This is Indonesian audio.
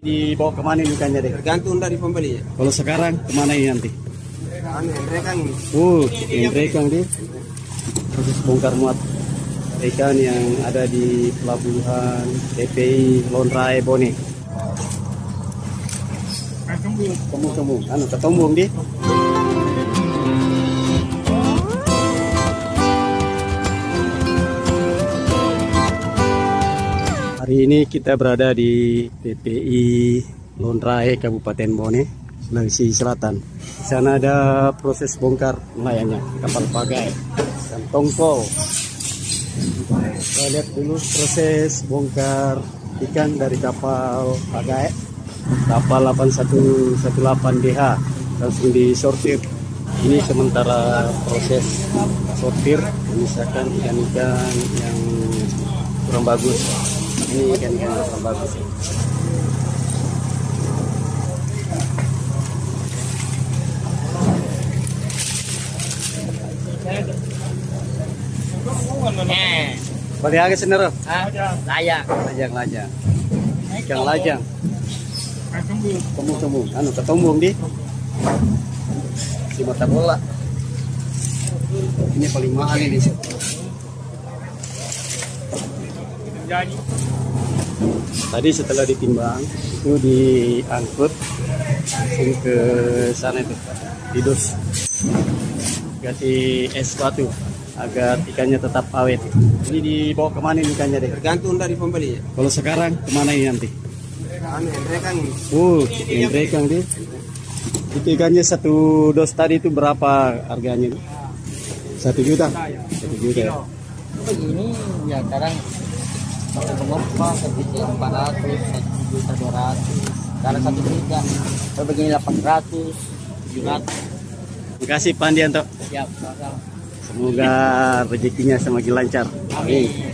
Dibawa kemana ini ikannya deh? Tergantung dari pembeli ya. Kalau sekarang kemana ini nanti? Rekang ini. Yang rekang deh. Proses bongkar muat ikan yang ada di pelabuhan TPI Lonrai Bone. Kembung, ketumbung deh. Hari ini kita berada di TPI Lonrai Kabupaten Bone, Sulawesi Selatan. Di sana ada proses bongkar nelayannya, kapal pagai dan tongkol. Kita lihat dulu proses bongkar ikan dari kapal pagai, kapal 8118DH, langsung disortir. Ini sementara proses sortir, memisahkan ikan-ikan yang kurang bagus. Ini ikan-ikan yang kurang bagus. Balik lagi sendiri. Layak. Lajang. Ikan lajang. Tembung. Ketumbung di. Si mata bola. Ini paling mahal ini. Tadi setelah ditimbang itu diangkut langsung ke sana itu, didus, ganti es batu agar ikannya tetap awet. Ini dibawa kemana ini ikannya deh? Tergantung dari pembeli ya. Kalau sekarang kemana ini nanti? Rekang ini. Yang rekang deh. Itu ikannya satu dos tadi itu berapa harganya? 1 juta. 1 juta ya. Begini ya sekarang satu penumpang sedikit 400, 1 juta 200, karena 1 juta. Kalau begini 800, 700. Terima kasih Pak Andianto. Siap, sama-sama. Semoga rezekinya semakin lancar. Amin.